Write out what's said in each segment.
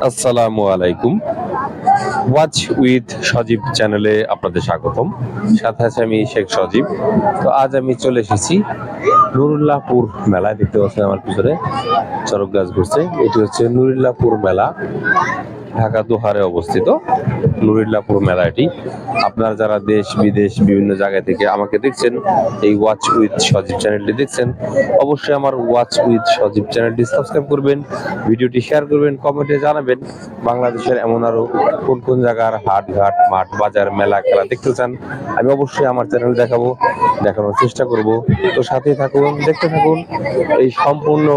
আসসালামু আলাইকুম। Watch with সজীব চ্যানেলে আপনাদের স্বাগতম। সাথে আছে আমি শেখ সজীব। তো আজ আমি চলে এসেছি নুরুল্লাহপুর মেলায়। দেখতে পাচ্ছেন আমার পিছনে চরক গাছ ঘুরছে। এটি হচ্ছে নুরুল্লাহপুর মেলা, ঢাকা দোহারে অবস্থিত নুরুল্লাহপুর মেলা এটি। আপনারা যারা দেশ বিদেশ বিভিন্ন জায়গা থেকে আমাকে দেখছেন, এই ওয়াচ উইথ সজীব চ্যানেলটি দেখছেন, অবশ্যই আমার ওয়াচ উইথ সজীব চ্যানেলটি সাবস্ক্রাইব করবেন, ভিডিওটি শেয়ার করবেন, কমেন্টে জানাবেন বাংলাদেশের এমন আরো কোন কোন জায়গার হাট ঘাট মাঠ বাজার মেলা খেলা দেখতে চান। আমি অবশ্যই আমার চ্যানেল দেখাবো, দেখানোর চেষ্টা করব। তো সাথেই থাকুন, দেখতে থাকুন এই সম্পূর্ণ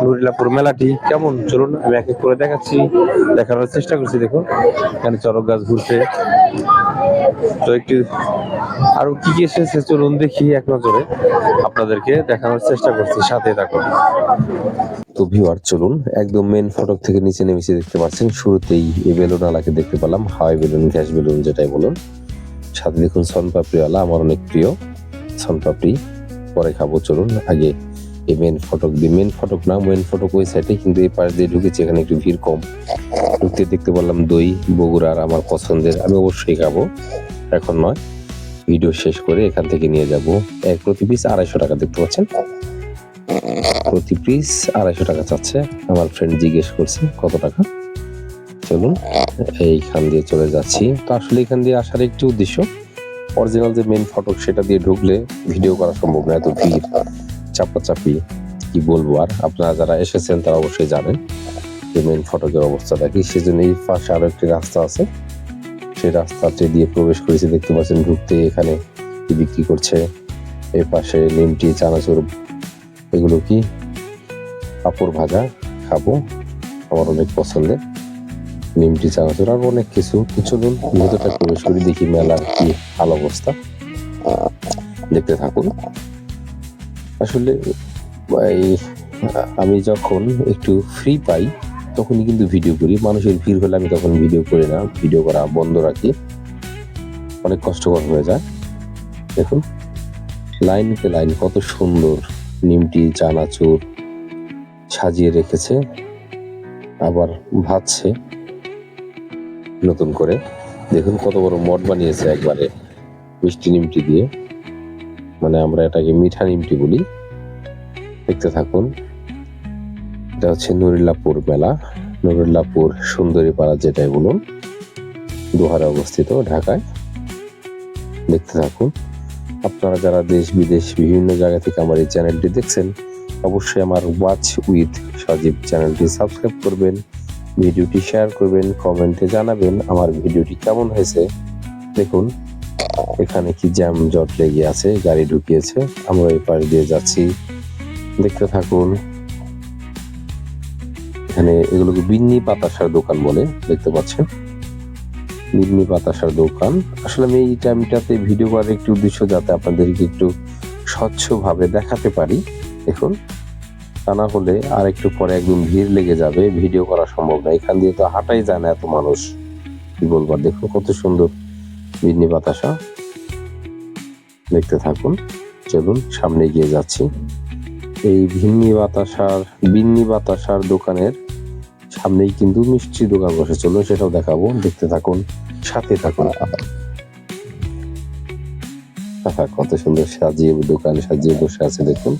নুরুল্লাহপুর মেলাটি কেমন। চলুন আমি এক এক করে দেখাচ্ছি, দেখানোর চেষ্টা করছি। দেখুন এখানে চরক গাছ ঘুরছে। তো একটু আরো কি কি এসেছে চলুন দেখি এক নজরে, আপনাদেরকে দেখানোর চেষ্টা করছি, সাথে থাকুন। তো ভিউয়ার চলুন একদম মেন ফটক থেকে নিচে নেমেছে। দেখতে পাচ্ছেন শুরুতেই এই বেলুন আলাকে দেখতে পেলাম, হাওয়াই বেলুন, গ্যাস বেলুন যেটাই বলুন। সাথে দেখুন সনপাপড়িওয়ালা, আমার অনেক প্রিয় সনপাপড়ি, পরে খাবো। চলুন আগে এই মেন ফটক দিয়ে, মেন ফটক না, মেন ফটক ওই সাইডে, কিন্তু এই পাশ দিয়ে ঢুকেছি, এখানে একটু ভিড় কম। ঢুকতে দেখতে পারলাম দই বগুড়ার, আমার পছন্দের, আমি অবশ্যই খাবো, এখন নয়, ভিডিও শেষ করে এখান থেকে নিয়ে যাব। এক প্রতি পিস 250 টাকা। দেখতে পাচ্ছেন প্রতি পিস 250 টাকা চাচ্ছে। আমার ফ্রেন্ড জিজ্ঞেস করছে কত টাকা। চলুন এইখান দিয়ে চলে যাচ্ছি। তো আসলে এখান দিয়ে আসার একটি উদ্দেশ্য, অরিজিনাল যে মেন ফটক সেটা দিয়ে ঢুকলে ভিডিও করা সম্ভব না, এত ভিড় চাপাচাপি, কি বলবো আর। আপনারা যারা এসেছেন তারা অবশ্যই জানেন যে মেন ফটকের অবস্থাটা কি। সেজন্য এই পাশে আরো একটি রাস্তা আছে, সেই রাস্তাটি দিয়ে প্রবেশ করেছি। দেখতে পাচ্ছেন ঢুকতে এখানে কি বিক্রি করছে। এই পাশে নিমটি, চানাচুর, এগুলো কি পাঁপড় ভাজা, খাবো, আমার অনেক পছন্দের নিমটি, চানাচুর, আর অনেক কিছু। চলুন ভেতরটা প্রবেশ করি, দেখি মেলার কি হাল অবস্থা, দেখতে থাকুন। আসলে আমি যখন একটু ফ্রি পাই তখনই কিন্তু ভিডিও করি। মানুষের ভিড় হলে আমি তখন ভিডিও করি না, ভিডিও করা বন্ধ রাখি, অনেক কষ্টকর হয়ে যায়। দেখুন লাইনকে লাইন কত সুন্দর নিমটি, চানাচুর সাজিয়ে রেখেছে, আবার ভাজছে নতুন করে। দেখুন কত বড় মঠ বানিয়েছে একবারে মিষ্টি নিমটি দিয়ে, মানে আমরা এটাকে মিঠা নিমটি বলি। দেখতে থাকুন। এটা হচ্ছে নুরুল্লাহপুর মেলা, নুরুল্লাহপুর সুন্দরীপাড়া যেটাই বলুন, দোহারে অবস্থিত ঢাকায়। দেখতে থাকুন। আপনারা যারা দেশ বিদেশ বিভিন্ন জায়গা থেকে আমার এই চ্যানেলটি দেখছেন, অবশ্যই আমার ওয়াচ উইথ সজীব চ্যানেলটি সাবস্ক্রাইব করবেন, ভিডিওটি শেয়ার করবেন, কমেন্টে জানাবেন আমার ভিডিওটি কেমন হয়েছে। দেখুন এখানে কি জ্যাম জট লেগে আছে, গাড়ি ঢুকিয়েছে, আমরা এই পাশ দিয়ে যাচ্ছি, দেখতে থাকুন। এখানে এগুলোকে বিন্নি বাতাসার দোকান বলে, দেখতে পাচ্ছেন বিন্নি বাতাসার দোকান। আসলে আমি এই টাইমটাতে ভিডিও করার একটি উদ্দেশ্য যাতে আপনাদেরকে একটু স্বচ্ছভাবে দেখাতে পারি। দেখুন তা না হলে আর একটু পরে একদম ভিড় লেগে যাবে, ভিডিও করা সম্ভব না। এখান দিয়ে তো হাঁটাই যায় না, এত মানুষ, কি বলবো। দেখুন কত সুন্দর বিন্নি বাতাসা, দেখতে থাকুন। চলুন সামনে গিয়ে যাচ্ছি। এই বিন্নি বাতাসার দোকানের সামনেই কিন্তু মিষ্টি দোকান বসে, চলুন সেটাও দেখাবো, দেখতে থাকুন, সাথে থাকুন। কত সুন্দর সাজিয়ে দোকান সাজিয়ে বসে আছে দেখুন।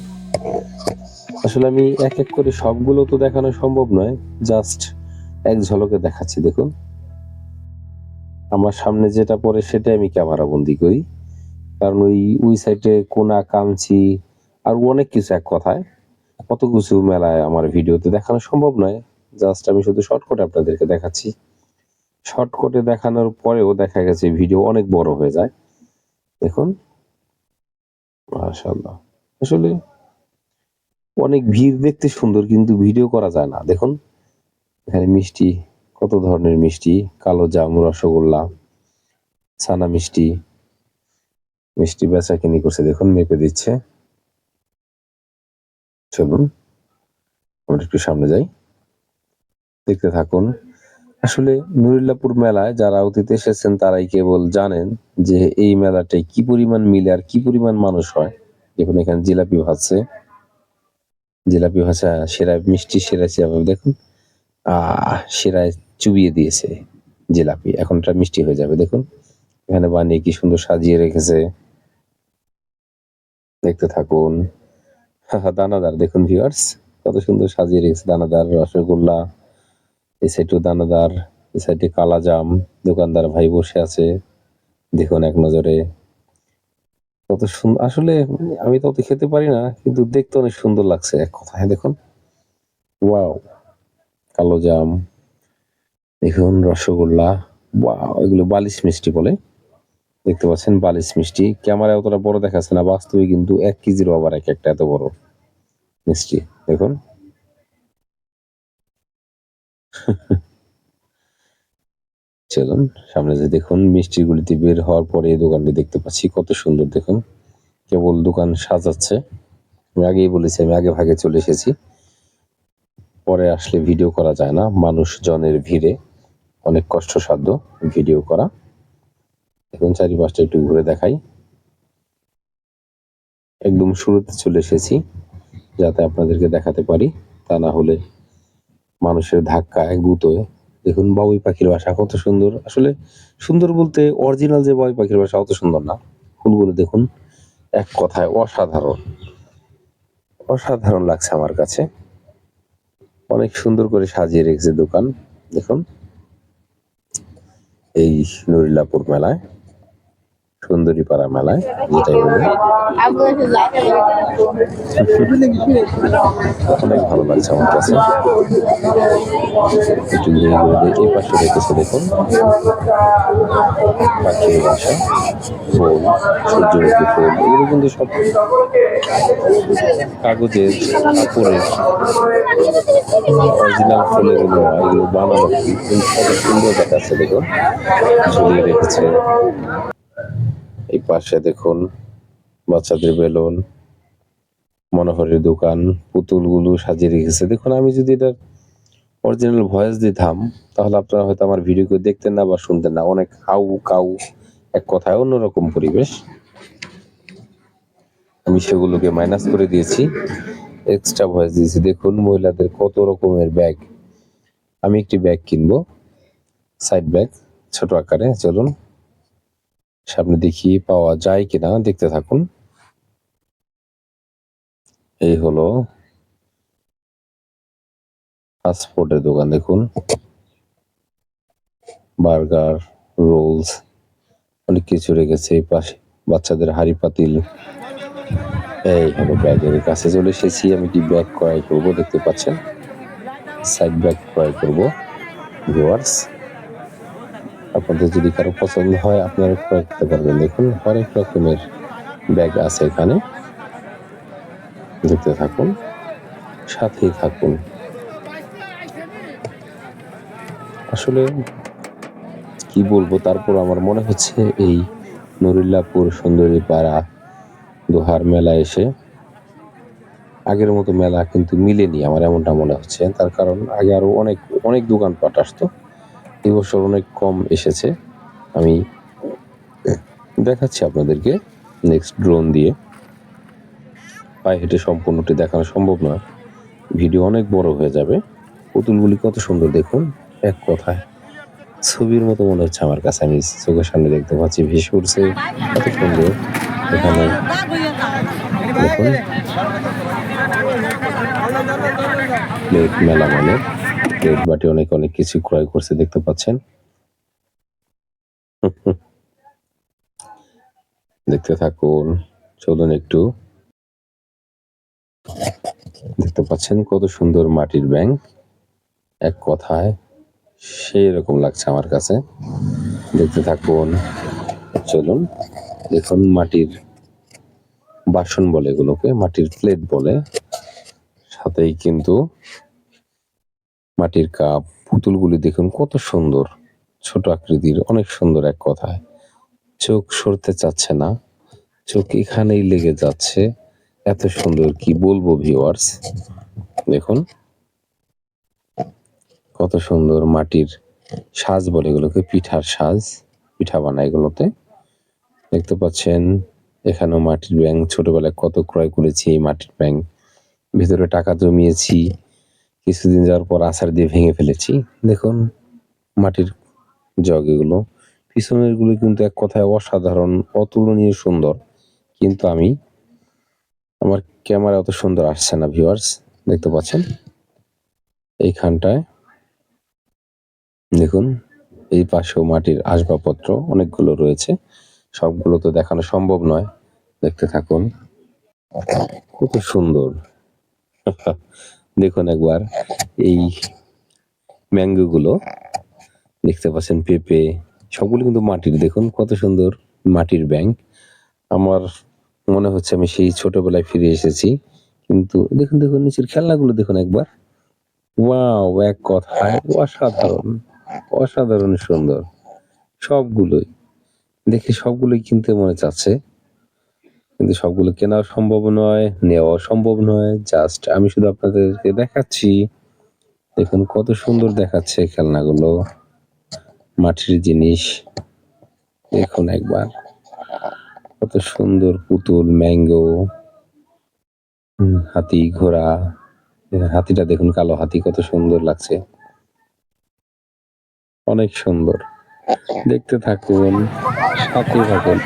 আসলে আমি এক এক করে সবগুলো তো দেখানো সম্ভব নয়, জাস্ট এক ঝলকে দেখাচ্ছি। দেখুন আমার সামনে যেটা পড়ে সেটাই আমি ক্যামেরা বন্দি করি, কারণ ওই সাইডে কোনা কামচি আর অনেক কিছু, এক কথায় কত কিছু মেলায় আমার ভিডিওতে দেখানো সম্ভব নয়। জাস্ট আমি শুধু শর্টকাটে আপনাদেরকে দেখাচ্ছি। শর্টকাটে দেখানোর পরেও দেখা গেছে ভিডিও অনেক বড় হয়ে যায়। দেখুন মাশাআল্লাহ, আসলে অনেক ভিড়, দেখতে সুন্দর কিন্তু ভিডিও করা যায় না। দেখুন এখানে মিষ্টি, কত ধরনের মিষ্টি, কালো জাম, রসগোল্লা, ছানা মিষ্টি, মিষ্টি বেচা কিনি করছে, দেখুন মেপে দিচ্ছে। চলুন আমরা একটু সামনে যাই, দেখতে থাকুন। আসলে নুরুল্লাহপুর মেলায় যারা অতীতে এসেছেন তারাই কেবল জানেন যে এই মেলাটায় কি পরিমাণ মিলে আর কি পরিমাণ মানুষ হয়। দেখুন এখানে জিলাপি ভাজছে, জিলাপি ভাজা, সেরা মিষ্টি, সেরা চেয়ার, দেখুন শিরায় চুবিয়ে দিয়েছে জিলাপি। এখন এটা মিষ্টি হয়ে যাবে। দেখুন এখানে বানিয়ে কি সুন্দর সাজিয়ে রেখেছে। দেখতে থাকুন। দানাদার দেখুন ভিউয়ার্স, কত সুন্দর সাজিয়ে রেখেছে। দানাদার রসগোল্লা, এই সাইডেও দানাদার, এই সাইডে কালাজাম। দোকানদার ভাই বসে আছে, দেখুন এক নজরে কত সুন্দর। আসলে আমি তো অত খেতে পারি না, কিন্তু দেখতে অনেক সুন্দর লাগছে এক কথায়। দেখুন ওয়াও, কালো জাম, দেখুন রসগোল্লা, ওয়াও, এগুলো বালিশ মিষ্টি বলে। দেখতে পাচ্ছেন বালিশ মিষ্টি। ক্যামেরায় অতটা বড় দেখাচ্ছে না, বাস্তবে কিন্তু 1 কেজিরও আবার এক একটা এত বড় মিষ্টি। দেখুন চলুন সামনে যে দেখুন মিষ্টিগুলিতে বের হওয়ার পরে এই দোকানটি দেখতে পাচ্ছি, কত সুন্দর। দেখুন কেবল দোকান সাজাচ্ছে। আমি আগেই বলেছি আমি আগে ভাগে চলে এসেছি, পরে আসলে ভিডিও করা যায় না, মানুষজনের ভিড়ে অনেক কষ্টসাধ্য ভিডিও করা। এখন চারিপাশটা একটু ঘুরে দেখাই। একদম শুরুতে চলে এসেছি যাতে আপনাদেরকে দেখাতে পারি, তা না হলে মানুষের ধাক্কায় গুঁতোয়। দেখুন বাবুই পাখির বাসা কত সুন্দর। আসলে সুন্দর বলতে অরিজিনাল যে বাবুই পাখির বাসা অত সুন্দর না, ফুলগুলো দেখুন এক কথায় অসাধারণ। অসাধারণ লাগছে আমার কাছে, অনেক সুন্দর করে সাজিয়ে রেখেছে দোকান। দেখুন এই নুরিল্লাপুর মেলায়, সুন্দরীপাড়া মেলায় যেটাই বলুন, অনেক ভালো লাগছে আমার কাছে। একটু ঘুরে ঘুরে দিয়ে এই পাশে রেখেছে দেখুন পাখির বাসা, ফুল, সূর্যমুখী ফুল, এগুলো কিন্তু সব কাগজের, কাপড়ের, অরিজিনাল ফুল এগুলো নয়, এগুলো বানানো ফুল। কিন্তু কত সুন্দর দেখাচ্ছে দেখুন, ঝুলিয়ে রেখেছে। এই পাশে দেখুন বাচ্চাদের বেলুন, মনোহরের দোকান, পুতুলগুলো সাজিয়ে রেখেছে। দেখুন আমি যদি এটার অরিজিনাল ভয়েস দিতাম তাহলে আপনারা হয়তো আমার ভিডিও করে দেখতেন না বা শুনতেন না। অনেক হাউ কাউ, এক কথায় অন্যরকম পরিবেশ। আমি সেগুলোকে মাইনাস করে দিয়েছি, এক্সট্রা ভয়েস দিয়েছি। দেখুন মহিলাদের কত রকমের ব্যাগ। আমি একটি ব্যাগ কিনবো, সাইড ব্যাগ, ছোট আকারে। চলুন সামনে দেখি পাওয়া যায় কিনা, দেখতে থাকুন। এই হলো ফাস্টফুডের দোকান। দেখুন বার্গার, রোলস, অনেক কিছু রেখেছে। এই পাশে বাচ্চাদের হাঁড়ি পাতিল। এই হলো ব্যাগের কাছে চলে এসেছি। আমি কি ব্যাগ ক্রয় করবো, দেখতে পাচ্ছেন সাইড ব্যাগ ক্রয় করবো। ভিউয়ার্স আপনাদের যদি কারো পছন্দ হয় আপনারা ক্রয় করতে পারবেন। দেখুন হরেক রকমের ব্যাগ আছে এখানে, দেখতে থাকুন, সাথেই থাকুন। আসলে কি বলবো, তারপর আমার মনে হচ্ছে এই নুরিল্লাপুর সুন্দরীপাড়া দোহার মেলা এসে আগের মতো মেলা কিন্তু মিলেনি, আমার এমনটা মনে হচ্ছে। তার কারণ আগে আরো অনেক অনেক দোকানপাট আসতো, এবছর অনেক কম এসেছে। আমি দেখাচ্ছি আপনাদেরকে নেক্সট ড্রোন দিয়ে। পায়ে হেঁটে সম্পূর্ণটি দেখানো সম্ভব নয়, ভিডিও অনেক বড় হয়ে যাবে। পুতুলগুলি কত সুন্দর দেখুন, এক কথায় ছবির মতো মনে হচ্ছে আমার কাছে। আমি চোখের সামনে দেখতে পাচ্ছি, ভেসে উঠছে, কত সুন্দর। এখানে দেখুন প্লেট মেলা মানে প্লেট বাটি, অনেক অনেক কিছু ক্রয় করছে দেখতে পাচ্ছেন। দেখতে থাকুন, চলুন একটু। দেখতে পাচ্ছেন কত সুন্দর মাটির ব্যাংক, এক কথায় সেই রকম লাগছে আমার কাছে। দেখতে থাকুন, চলুন। দেখুন মাটির বাসন বলে এগুলোকে, মাটির প্লেট বলে, সাথেই কিন্তু মাটির কাপ। পুতুলগুলি দেখুন কত সুন্দর, ছোট আকৃতির, অনেক সুন্দর। এক কথায় চোখ সরতে চাচ্ছে না, চোখ এখানেই লেগে যাচ্ছে, এত সুন্দর কি বলবো ভিউয়ার্স। দেখুন কত সুন্দর মাটির সাজ বলে এগুলোকে, পিঠার সাজ, পিঠা বানায় এগুলোতে। দেখতে পাচ্ছেন এখানেও মাটির ব্যাংক, ছোটবেলায় কত ক্রয় করেছি এই মাটির ব্যাংক, ভিতরে টাকা জমিয়েছি, কিছুদিন যাওয়ার পর আছাড় দিয়ে ভেঙে ফেলেছি। দেখুন মাটির জগ এগুলো, পিছনের গুলো কিন্তু এক কথায় অসাধারণ, অতুলনীয় সুন্দর। কিন্তু আমার ক্যামেরা অত সুন্দর আসছে না ভিউয়ার্স, দেখতে পাচ্ছেন এইখানটায় দেখুন, এই পাশেও মাটির আসবাবপত্র অনেকগুলো রয়েছে, সবগুলো তো দেখানো সম্ভব নয়। দেখতে থাকুন, কত সুন্দর। দেখুন একবার এই ম্যাঙ্গো গুলো দেখতে পাচ্ছেন, পেঁপে, সবগুলো কিন্তু মাটির। দেখুন কত সুন্দর মাটির ব্যাংক। আমার মনে হচ্ছে আমি সেই ছোটবেলায় ফিরে এসেছি। কিন্তু দেখুন দেখুন নিচের খেলনাগুলো দেখুন একবার, ওয়াও, এক কথায় অসাধারণ, অসাধারণ সুন্দর। সবগুলোই দেখে সবগুলোই কিনতে মনে চাচ্ছে, কিন্তু সবগুলো কেনাও সম্ভব নয়, নেওয়াও সম্ভব নয়। জাস্ট আমি শুধু আপনাদেরকে দেখাচ্ছি। দেখুন কত সুন্দর দেখাচ্ছে খেলনাগুলো, মাটির জিনিস। দেখুন একবার কত সুন্দর পুতুল, ম্যাঙ্গো, হাতি, ঘোড়া। হাতিটা দেখুন, কালো হাতি, কত সুন্দর লাগছে, অনেক সুন্দর। দেখতে থাকুন, সাথে থাকুন।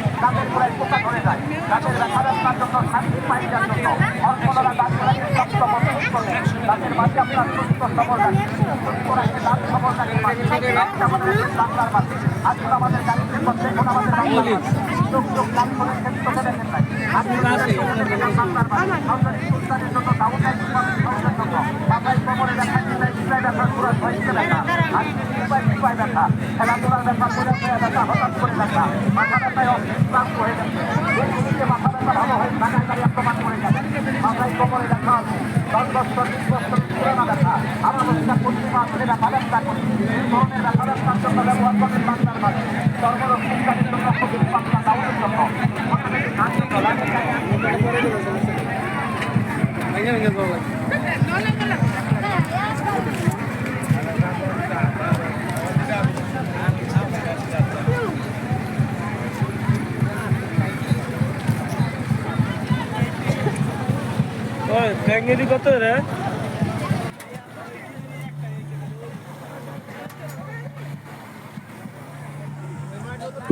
কত রে?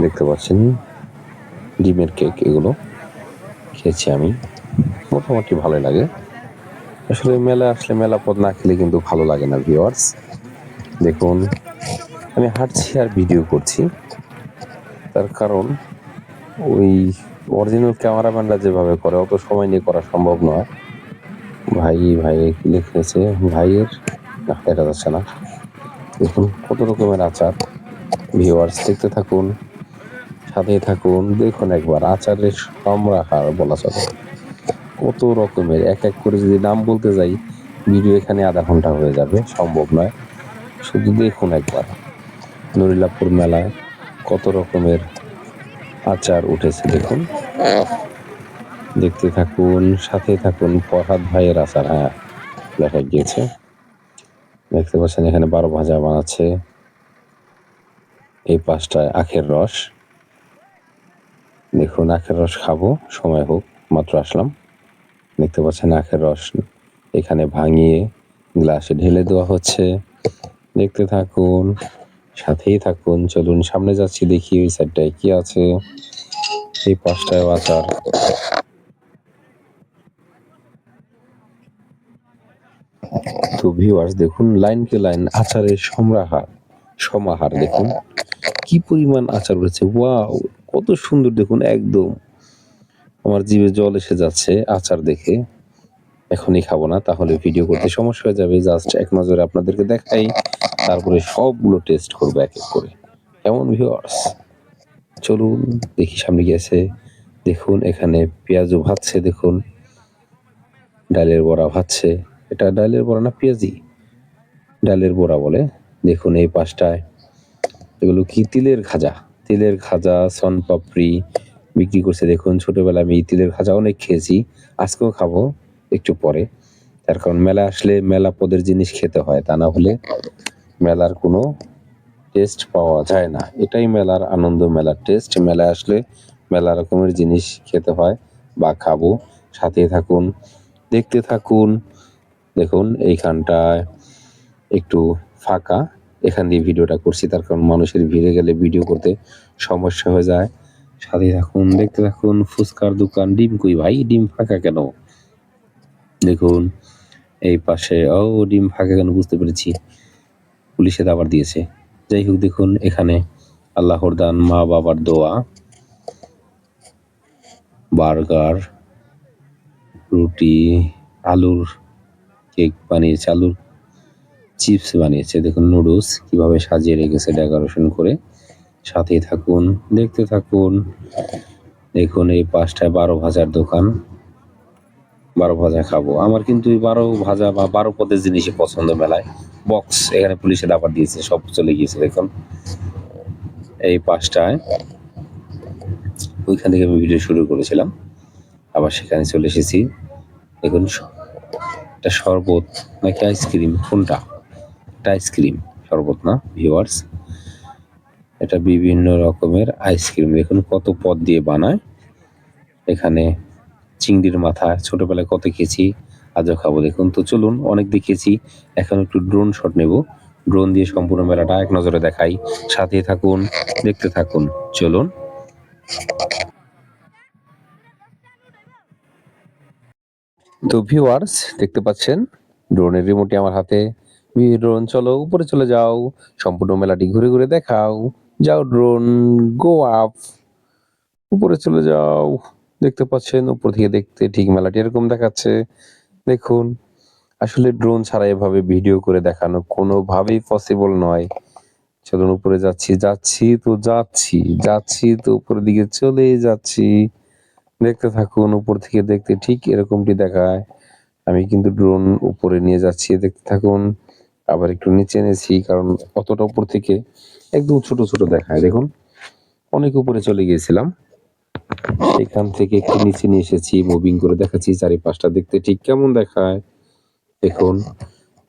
দেখতে পাচ্ছেন ডিমের কেক, এগুলো খেয়েছি আমি, মোটামুটি ভালো লাগে। আসলে মেলা আসলে মেলা পদ না খেলে কিন্তু ভালো লাগে না ভিউয়ার্স। দেখুন আমি হাঁটছি আর ভিডিও করছি, তার কারণ ওই অরিজিনাল ক্যামেরাম্যানরা যেভাবে করে অত সময় নিয়ে করা সম্ভব নয়। ভাই কি লিখেছে, ভাইয়ের দেখা যাচ্ছে না। দেখুন কত রকমের আচার, ভিউয়ার্স দেখতে থাকুন, সাথে থাকুন। দেখুন একবার আচারের সম্রাহার বলা চলে, কত রকমের। এক এক করে যদি নাম বলতে যাই ভিডিও এখানে আধা ঘন্টা হয়ে যাবে, সম্ভব নয়। শুধু দেখুন একবার নরিলাপুর মেলায় কত রকমের আচার উঠেছে। দেখুন, দেখতে থাকুন, সাথে থাকুন। ফরহাদ ভাইয়ের আচার, হ্যাঁ দেখা গিয়েছে। দেখতে পাচ্ছেন এখানে 12 ভাজা বানাচ্ছে, এই পাশটায় আখের রস। দেখুন আখের রস খাবো, সময় হোক, মাত্র আসলাম। দেখতে পাচ্ছেন আখের রস এখানে ভাঙিয়ে গ্লাসে ঢেলে দেওয়া হচ্ছে। দেখতে থাকুন, সাথেই থাকুন। চলুন সামনে যাচ্ছি, দেখি ওই সাইডটায় কি আছে। এই পাশটায় আচার। তো ভিউয়ার্স দেখুন, লাইন কে লাইন আচারের সমাহার। দেখুন কি পরিমাণ আচার রয়েছে, ওয়াও কত সুন্দর। দেখুন একদম আমার জিভে জল এসে যাচ্ছে আচার দেখে। এখনই খাবো না, তাহলে ভিডিও করতে সমস্যা হয়ে যাবে। জাস্ট এক নজরে আপনাদেরকে দেখাই, তারপরে সবগুলো টেস্ট করবো এক এক করে। কেমন ভিউয়ার্স, চলুন দেখি সামনে গেছে। দেখুন এখানে পেঁয়াজও ভাজছে, দেখুন ডালের বড়া ভাজছে। এটা ডালের বড়া না পেঁয়াজি, ডালের বড়া বলে। দেখুন এই পাশটায় এগুলো কি তিলের খাজা সনপাপড়ি বিক্রি করছে। দেখুন ছোটবেলায় আমি তিলের খাজা অনেক খেয়েছি, আজকেও খাবো একটু পরে। তার কারণ মেলা আসলে মেলা পদের জিনিস খেতে হয়, তা না হলে মেলার কোনো টেস্ট পাওয়া যায় না। এটাই মেলার আনন্দ, মেলার টেস্ট। মেলায় আসলে মেলা রকমের জিনিস খেতে হয় বা খাবো। সাথে থাকুন, দেখতে থাকুন। দেখুন এইখানটায় একটু ফাঁকা, এখান দিয়ে ভিডিওটা করছি, তার কারণ মানুষের ভিড়ে গেলে ভিডিও করতে সমস্যা হয়ে যায়। সাথে থাকুন, দেখতে থাকুন। ফুচকার দোকান। ডিম কই ভাই? ডিম ফাঁকা কেন? দেখুন এই পাশে, ও ডিম ফাঁকা কেন বুঝতে পেরেছি, পুলিশে দাবার দিয়েছে। যাই হোক, দেখুন এখানে আল্লাহর দান, মা বাবার দোয়া, বার্গার, রুটি, আলুর কেক বানিয়েছে, আলুর চিপস বানিয়েছে। দেখুন নুডলস কিভাবে সাজিয়ে রেখেছে ডেকোরেশন করে। সাথেই থাকুন, দেখতে থাকুন। দেখুন এই পাশটায় 12 ভাজার দোকান। 12 ভাজা খাবো। আমার কিন্তু এই 12 ভাজা বা 12 পদের জিনিসই পছন্দ মেলায়। বক্স, এখানে পুলিশে দাবার দিয়েছে, সব চলে গিয়েছে। দেখুন এই পাশটায়, ওইখান থেকে আমি ভিডিও শুরু করেছিলাম, আবার সেখানে চলে এসেছি। দেখুন এটা শরবত নাকি আইসক্রিম, কোনটা? এটা আইসক্রিম, শরবত না ভিউয়ার্স। এটা বিভিন্ন রকমের আইসক্রিম। দেখুন কত পদ দিয়ে বানায়। এখানে চিংড়ির মাথা, ছোটবেলায় কত খেয়েছি, আজও খাবো। দেখুন তো চলুন, অনেক দেখেছি, এখন একটু ড্রোন শট নেব। ড্রোন দিয়ে সম্পূর্ণ মেলাটা এক নজরে দেখাই। সাথে থাকুন, দেখতে থাকুন, চলুন। তো ভিউয়ার্স দেখতে পাচ্ছেন ড্রোনের রিমোটটি আমার হাতে। ড্রোন চলো উপরে চলে যাও, সম্পূর্ণ মেলাটি ঘুরে ঘুরে দেখাও। যাও ড্রোন, গো আপ, উপরে চলে যাও। দেখতে পাচ্ছেন উপর থেকে দেখতে ঠিক মেলাটি এরকম দেখাচ্ছে। দেখুন আসলে ড্রোন ছাড়া এভাবে ভিডিও করে দেখানো কোনোভাবেই পসিবল নয়। চলুন উপরে যাচ্ছি, যাচ্ছি তো উপরের দিকে চলে যাচ্ছি। দেখতে থাকুন, উপর থেকে দেখতে ঠিক এরকমটি দেখায়। আমি কিন্তু ড্রোন উপরে নিয়ে যাচ্ছি, দেখতে থাকুন। আবার একটু নিচে এনেছি, কারণ অতটা উপর থেকে একদম ছোট ছোট দেখায়। দেখুন অনেক উপরে চলে গিয়েছিলাম, এখান থেকে একটু নিচে নিয়ে এসেছি, মুভিং করে দেখাচ্ছি চারিপাশটা দেখতে ঠিক কেমন দেখায়। দেখুন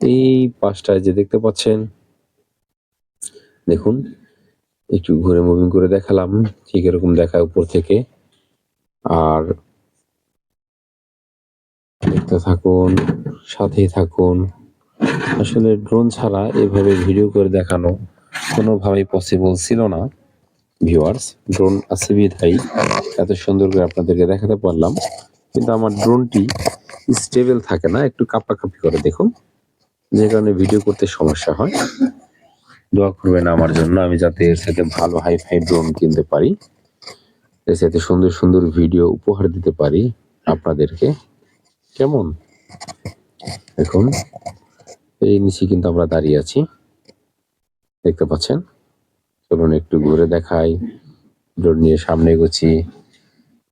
এই পাশটায় যে দেখতে পাচ্ছেন, দেখুন একটু ঘুরে মুভিং করে দেখালাম, ঠিক এরকম দেখায় উপর থেকে। আর দেখতে থাকুন, সাথেই থাকুন। আসলে ড্রোন ছাড়া এভাবে ভিডিও করে দেখানো কোনোভাবেই পসিবল ছিল না ভিউয়ার্স। ড্রোন আছে বিধায় এত সুন্দর করে আপনাদেরকে দেখাতে পারলাম, কিন্তু আমার ড্রোনটি স্টেবল থাকে না, একটু কাঁপাকাঁপি করে। দেখুন যে কারণে ভিডিও করতে সমস্যা হয়। দোয়া করবেন আমার জন্য, আমি যাতে এর সাথে ভালো হাইফাই ড্রোন কিনতে পারি, এর সাথে সুন্দর সুন্দর ভিডিও উপহার দিতে পারি আপনাদেরকে। কেমন দেখুন এই নিচে কিন্তু আমরা দাঁড়িয়ে আছি, দেখতে পাচ্ছেন। চলুন একটু ঘুরে দেখাই, ড্রোন নিয়ে সামনে এগোচ্ছি।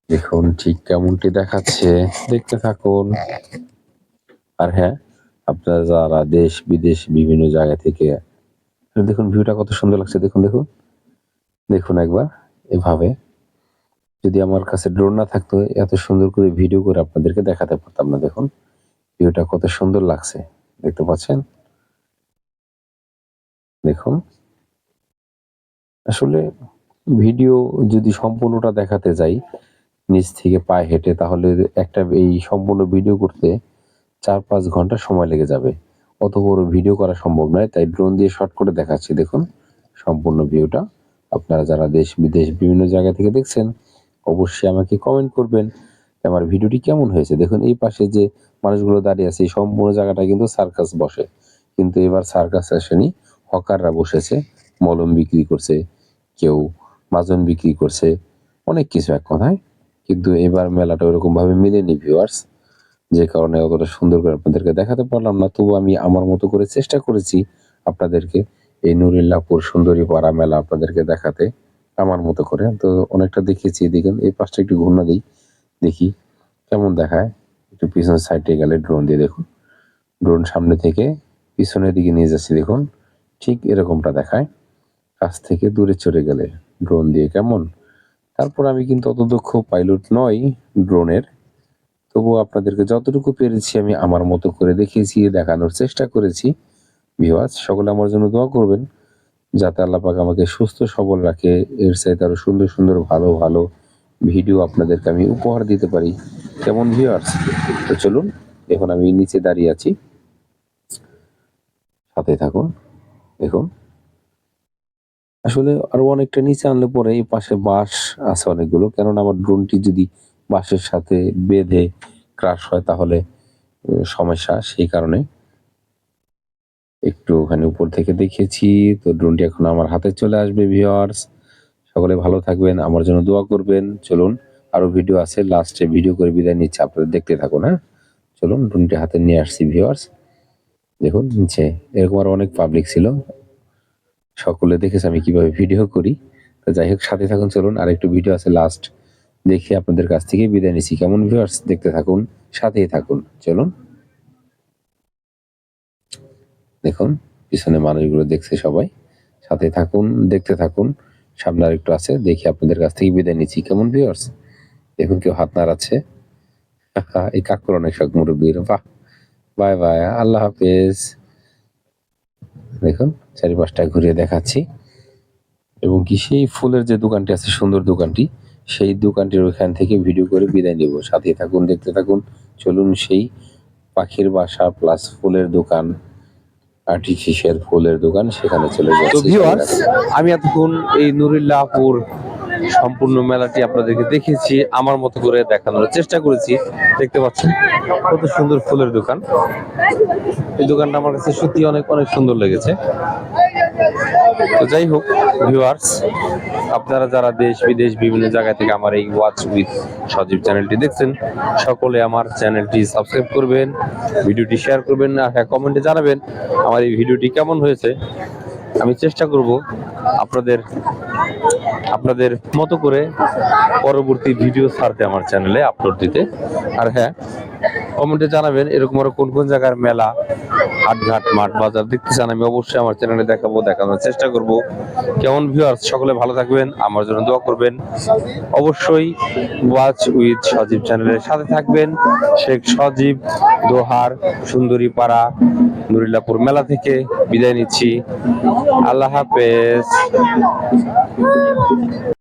দেখুন ঠিক কেমনটি দেখাচ্ছে, দেখতে থাকুন। আর হ্যাঁ, আপনারা যারা দেশ বিদেশ বিভিন্ন জায়গা থেকে, দেখুন ভিউটা কত সুন্দর লাগছে। দেখুন দেখুন দেখুন একবার এভাবে, যদি আমার কাছে ড্রোন না থাকতো এত সুন্দর করে ভিডিও করে আপনাদেরকে দেখাতে পারতাম না। দেখুন ভিউটা কত সুন্দর লাগছে, দেখতে পাচ্ছেন। দেখুন আসলে ভিডিও যদি সম্পূর্ণটা দেখাতে যাই নিচ থেকে পায়ে হেঁটে, তাহলে একটা এই সম্পূর্ণ ভিডিও করতে 4-5 ঘন্টা সময় লেগে যাবে। অত বড় ভিডিও করা সম্ভব নয়, তাই ড্রোন দিয়ে শর্ট করে দেখাচ্ছি। দেখুন সম্পূর্ণ ভিউটা। আপনারা যারা দেশ বিদেশ বিভিন্ন জায়গা থেকে দেখছেন অবশ্যই আমাকে কমেন্ট করবেন আমার ভিডিওটি কেমন হয়েছে। দেখুন এই পাশে যে মানুষগুলো দাঁড়িয়ে আছে, এই সম্পূর্ণ জায়গাটা কিন্তু সার্কাস বসে, কিন্তু এবার সার্কাস আসেনি, হকাররা বসেছে, মলম বিক্রি করছে, কেউ মাজন বিক্রি করছে, অনেক কিছু এক কথায়। কিন্তু এবার মেলাটা ওরকম ভাবে মিলেনি ভিউয়ার্স, যে কারণে অতটা সুন্দর করে আপনাদেরকে দেখাতে পারলাম না। তবু আমি আমার মতো করে চেষ্টা করেছি আপনাদেরকে এই নুরুল্লাহপুর সুন্দরী পাড়া মেলা আপনাদেরকে দেখাতে আমার মতো করে। তো অনেকটা দেখিয়েছি। দেখুন এই পাশটা একটু ঘুরনা দিই, দেখি কেমন দেখায়। একটু পিছনের সাইডে গেলে ড্রোন দিয়ে দেখুন, ড্রোন সামনে থেকে পিছনের দিকে নিয়ে যাচ্ছি, দেখুন ঠিক এরকমটা দেখায়। কাছ থেকে দূরে চলে গেলে ড্রোন দিয়ে কেমন। তারপর আমি কিন্তু অত দক্ষ পাইলট নই ড্রোনের, তবুও আপনাদেরকে যতটুকু পেরেছি আমি আমার মতো করে দেখিয়েছি, দেখানোর চেষ্টা করেছি। ভিউয়ার্স সকলে আমার জন্য দোয়া করবেন, যাতে আল্লাহ পাক আমাকে সুস্থ সবল রাখে, এর চাইতে আরো সুন্দর সুন্দর ভালো ভালো ভিডিও আপনাদেরকে আমি উপহার দিতে পারি। কেমন ভিউয়ার্স? তো চলুন, এখন আমি নিচে দাঁড়িয়ে আছি, সাথে থাকুন। দেখুন আসলে আরো অনেকটা নিচে আনলে পরে এই পাশে বাঁশ আছে অনেকগুলো, কেননা আমার ড্রোনটি যদি বাঁশের সাথে বেঁধে ক্রাশ হয় তাহলে সমস্যা, সেই কারণে একটু ওখানে উপর থেকে দেখিয়েছি। তো ড্রোনটি এখন আমার হাতে চলে আসবে। ভিউয়ার্স সকলে ভালো থাকবেন, আমার জন্য দোয়া করবেন। চলুন আরো ভিডিও আছে, লাস্টে ভিডিও করে বিদায় নিচ্ছি, আপনারা দেখতে থাকুন। হ্যাঁ চলুন, ড্রোনটি হাতে নিয়ে আসছি। ভিউয়ার্স দেখুন নিচে এরকম আরো অনেক পাবলিক ছিল, সকলে দেখেছে আমি কিভাবে ভিডিও করি। তো যাই হোক সাথে থাকুন, চলুন আর একটু ভিডিও আছে, লাস্ট দেখে আপনাদের কাছ থেকে বিদায় নিচ্ছি। কেমন ভিউয়ার্স, দেখতে থাকুন, সাথেই থাকুন। চলুন দেখুন পিছনে মানুষগুলো দেখছে সবাই, সাথে থাকুন, দেখতে থাকুন। সামনে আর একটু আছে, দেখি আপনাদের কাছ থেকে বিদায় নিচ্ছি। কেমন ভিউয়ার্স দেখুন, কেউ হাত নাড়াচ্ছে। এই কাকুর অনেক শখ মুরব্বীর। বাহ, বাই বাই, আল্লাহ হাফেজ। দেখুন চারিপাশটা ঘুরিয়ে দেখাচ্ছি, এবং কি সেই ফুলের যে দোকানটি আছে, সুন্দর দোকানটি, সেই দোকানটির ওইখান থেকে ভিডিও করে বিদায় নেব। সাথে থাকুন, দেখতে থাকুন। চলুন সেই পাখির বাসা প্লাস ফুলের দোকান, আর্টিফিশিয়াল ফুলের দোকান, সেখানে চলে যাচ্ছি। তো ভিউয়ার্স আমি এতক্ষণ এই নুরুল্লাহপুর সম্পূর্ণ মেলাটি আপনাদেরকে দেখেছি, আমার মতো করে দেখানোর চেষ্টা করেছি। দেখতে পাচ্ছেন কত সুন্দর ফুলের দোকান। এই দোকানটা আমার কাছে সত্যি অনেক অনেক সুন্দর লেগেছে। তো যাই হোক ভিউয়ার্স, আপনারা যারা দেশ বিদেশ বিভিন্ন জায়গা থেকে আমার এই ওয়াচ উইথ সজীব চ্যানেলটি দেখছেন, সকলে আমার চ্যানেলটি সাবস্ক্রাইব করবেন, ভিডিওটি শেয়ার করবেন, আর হ্যাঁ কমেন্টে জানাবেন আমার এই ভিডিওটি কেমন হয়েছে। আমি চেষ্টা করব আপনাদের মতো করে পরবর্তী ভিডিও ছাড়তে, আমার চ্যানেলে আপলোড দিতে। আর হ্যাঁ কমেন্টে জানাবেন এরকম আরো কোন কোন জায়গার মেলা, হাটঘাট, মাঠ বাজার দেখতে চান, আমি অবশ্যই আমার চ্যানেলে দেখানোর চেষ্টা করব। কেমন ভিউয়ার্স, সকলে ভালো থাকবেন, আমার জন্য দোয়া করবেন। অবশ্যই ওয়াচ উইথ সজীব চ্যানেলের সাথে থাকবেন। শেখ সজীব দোহার সুন্দরী পাড়া নুরুল্লাহপুর মেলা থেকে বিদায় নিচ্ছি। আল্লাহ হাফেজ।